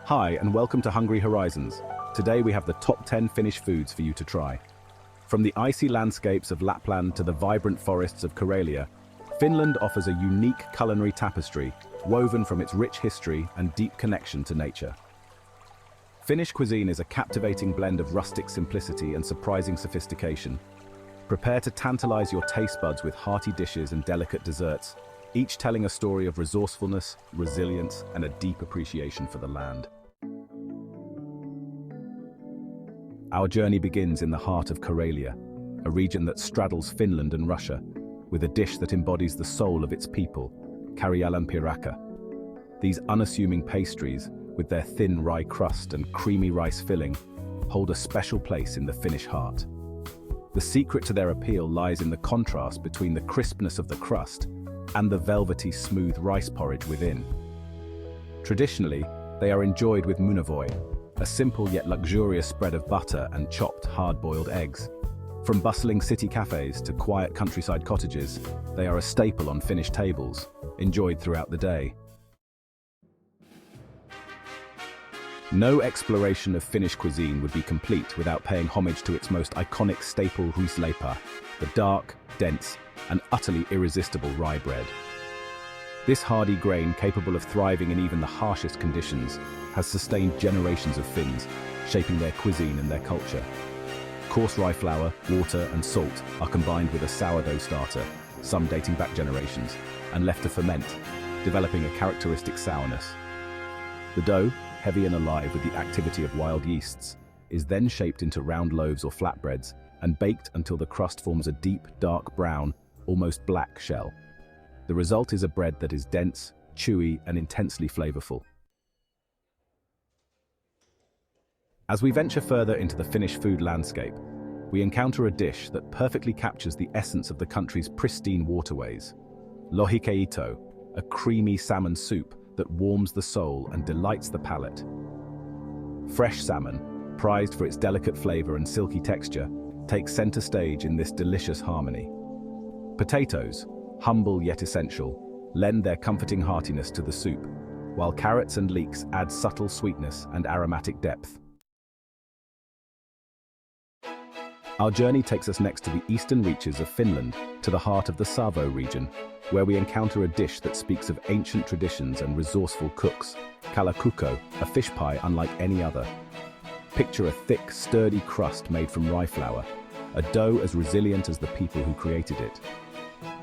Hi and welcome to Hungry Horizons. Today we have the top 10 Finnish foods for you to try. From the icy landscapes of Lapland to the vibrant forests of Karelia, Finland offers a unique culinary tapestry woven from its rich history and deep connection to nature. Finnish cuisine is a captivating blend of rustic simplicity and surprising sophistication. Prepare to tantalize your taste buds with hearty dishes and delicate desserts, each telling a story of resourcefulness, resilience, and a deep appreciation for the land. Our journey begins in the heart of Karelia, a region that straddles Finland and Russia, with a dish that embodies the soul of its people, Caral Pisi. These unassuming pastries, with their thin rye crust and creamy rice filling, hold a special place in the Finnish heart. The secret to their appeal lies in the contrast between the crispness of the crust and the velvety, smooth rice porridge within. Traditionally, they are enjoyed with munavoi, a simple yet luxurious spread of butter and chopped hard-boiled eggs. From bustling city cafes to quiet countryside cottages, they are a staple on Finnish tables, enjoyed throughout the day. No exploration of Finnish cuisine would be complete without paying homage to its most iconic staple Ruisleipä, the dark, dense, and utterly irresistible rye bread. This hardy grain, capable of thriving in even the harshest conditions, has sustained generations of Finns, shaping their cuisine and their culture. Coarse rye flour, water, and salt are combined with a sourdough starter, some dating back generations, and left to ferment, developing a characteristic sourness. The dough, heavy and alive with the activity of wild yeasts, is then shaped into round loaves or flatbreads and baked until the crust forms a deep, dark brown, almost black shell. The result is a bread that is dense, chewy, and intensely flavorful. As we venture further into the Finnish food landscape, we encounter a dish that perfectly captures the essence of the country's pristine waterways. Lohikeitto, a creamy salmon soup that warms the soul and delights the palate. Fresh salmon, prized for its delicate flavor and silky texture, takes center stage in this delicious harmony. Potatoes, humble yet essential, lend their comforting heartiness to the soup, while carrots and leeks add subtle sweetness and aromatic depth. Our journey takes us next to the eastern reaches of Finland, to the heart of the Savo region, where we encounter a dish that speaks of ancient traditions and resourceful cooks, Kako, a fish pie unlike any other. Picture a thick, sturdy crust made from rye flour, a dough as resilient as the people who created it.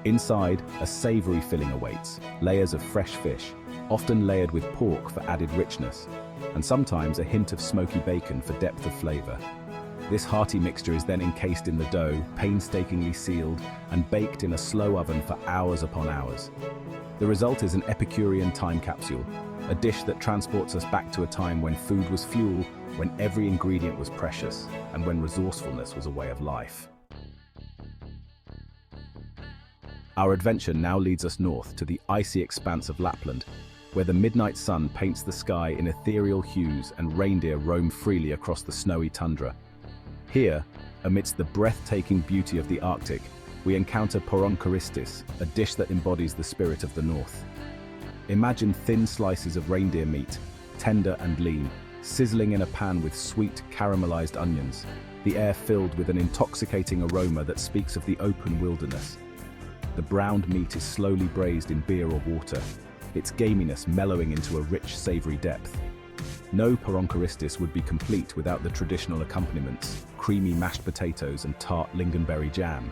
Inside, a savory filling awaits, layers of fresh fish, often layered with pork for added richness, and sometimes a hint of smoky bacon for depth of flavor. This hearty mixture is then encased in the dough, painstakingly sealed, and baked in a slow oven for hours upon hours. The result is an Epicurean time capsule, a dish that transports us back to a time when food was fuel, when every ingredient was precious, and when resourcefulness was a way of life. Our adventure now leads us north to the icy expanse of Lapland, where the midnight sun paints the sky in ethereal hues and reindeer roam freely across the snowy tundra. Here, amidst the breathtaking beauty of the Arctic, we encounter Ponartis, a dish that embodies the spirit of the north. Imagine thin slices of reindeer meat, tender and lean, sizzling in a pan with sweet, caramelized onions, the air filled with an intoxicating aroma that speaks of the open wilderness. The browned meat is slowly braised in beer or water, its gaminess mellowing into a rich, savory depth. No Ponartis would be complete without the traditional accompaniments, creamy mashed potatoes and tart lingonberry jam.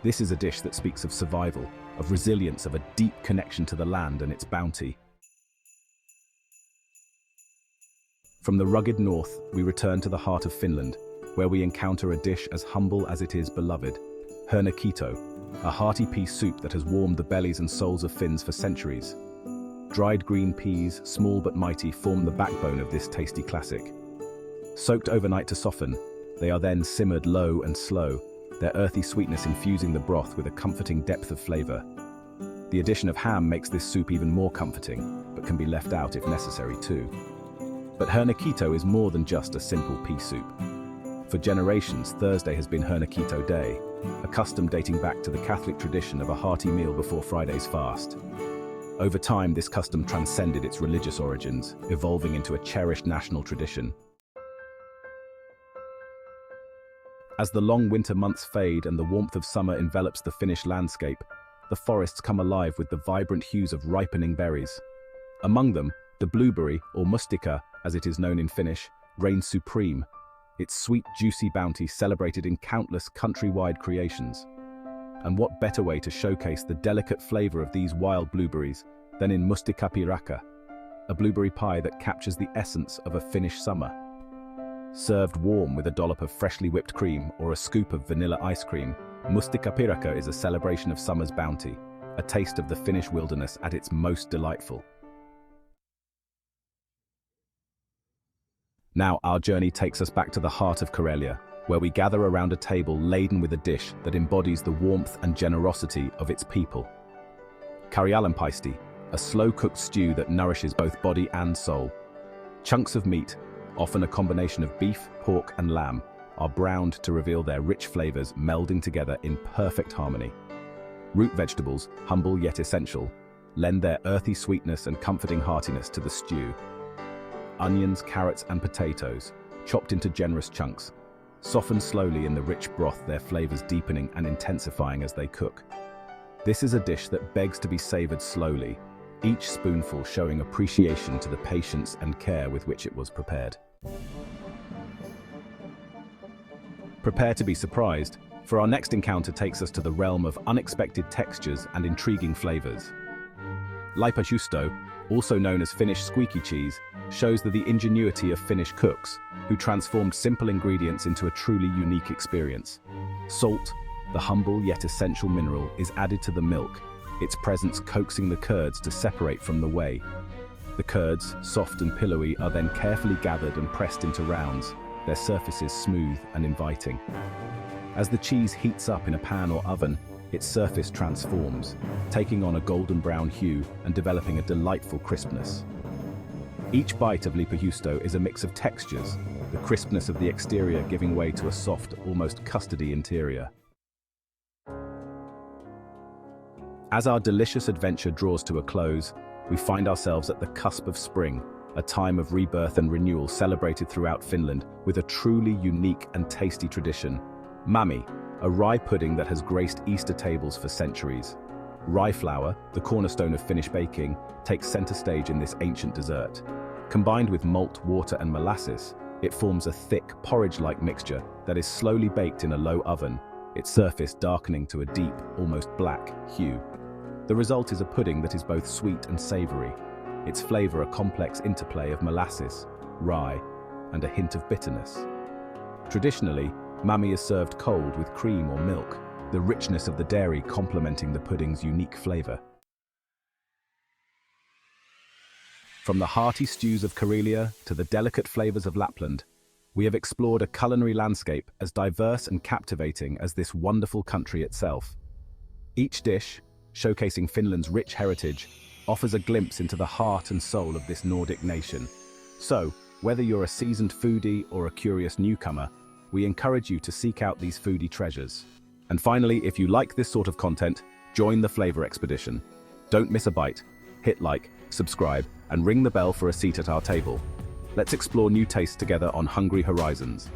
This is a dish that speaks of survival, of resilience, of a deep connection to the land and its bounty. From the rugged north, we return to the heart of Finland, where we encounter a dish as humble as it is beloved, Hakito, a hearty pea soup that has warmed the bellies and souls of Finns for centuries. Dried green peas, small but mighty, form the backbone of this tasty classic. Soaked overnight to soften, they are then simmered low and slow, their earthy sweetness infusing the broth with a comforting depth of flavor. The addition of ham makes this soup even more comforting, but can be left out if necessary too. But Hakito is more than just a simple pea soup. For generations, Thursday has been Hakito Day, a custom dating back to the Catholic tradition of a hearty meal before Friday's fast. Over time, this custom transcended its religious origins, evolving into a cherished national tradition. As the long winter months fade and the warmth of summer envelops the Finnish landscape, the forests come alive with the vibrant hues of ripening berries. Among them, the blueberry, or mustika, as it is known in Finnish, reigns supreme, its sweet, juicy bounty celebrated in countless countrywide creations. And what better way to showcase the delicate flavour of these wild blueberries than in Mustia Piraka, a blueberry pie that captures the essence of a Finnish summer. Served warm with a dollop of freshly whipped cream or a scoop of vanilla ice cream, Mustia Piraka is a celebration of summer's bounty, a taste of the Finnish wilderness at its most delightful. Now our journey takes us back to the heart of Karelia, where we gather around a table laden with a dish that embodies the warmth and generosity of its people. Caral Pisi, a slow-cooked stew that nourishes both body and soul. Chunks of meat, often a combination of beef, pork and lamb, are browned to reveal their rich flavors melding together in perfect harmony. Root vegetables, humble yet essential, lend their earthy sweetness and comforting heartiness to the stew. Onions, carrots and potatoes, chopped into generous chunks, soften slowly in the rich broth, their flavors deepening and intensifying as they cook. This is a dish that begs to be savored slowly, each spoonful showing appreciation to the patience and care with which it was prepared. Prepare to be surprised, for our next encounter takes us to the realm of unexpected textures and intriguing flavors. Liahhusto, also known as Finnish squeaky cheese, shows the ingenuity of Finnish cooks, who transformed simple ingredients into a truly unique experience. Salt, the humble yet essential mineral, is added to the milk, its presence coaxing the curds to separate from the whey. The curds, soft and pillowy, are then carefully gathered and pressed into rounds, their surfaces smooth and inviting. As the cheese heats up in a pan or oven, its surface transforms, taking on a golden brown hue and developing a delightful crispness. Each bite of Liahhusto is a mix of textures, the crispness of the exterior giving way to a soft, almost custardy interior. As our delicious adventure draws to a close, we find ourselves at the cusp of spring, a time of rebirth and renewal celebrated throughout Finland with a truly unique and tasty tradition. Mamy, a rye pudding that has graced Easter tables for centuries. Rye flour, the cornerstone of Finnish baking, takes center stage in this ancient dessert. Combined with malt, water and molasses, it forms a thick, porridge-like mixture that is slowly baked in a low oven, its surface darkening to a deep, almost black, hue. The result is a pudding that is both sweet and savory, its flavor a complex interplay of molasses, rye, and a hint of bitterness. Traditionally, Mamy is served cold with cream or milk, the richness of the dairy complementing the pudding's unique flavor. From the hearty stews of Karelia to the delicate flavors of Lapland, we have explored a culinary landscape as diverse and captivating as this wonderful country itself. Each dish, showcasing Finland's rich heritage, offers a glimpse into the heart and soul of this Nordic nation. So, whether you're a seasoned foodie or a curious newcomer, we encourage you to seek out these foodie treasures. And finally, if you like this sort of content, join the flavor expedition. Don't miss a bite, hit like, subscribe, and ring the bell for a seat at our table. Let's explore new tastes together on Hungry Horizons.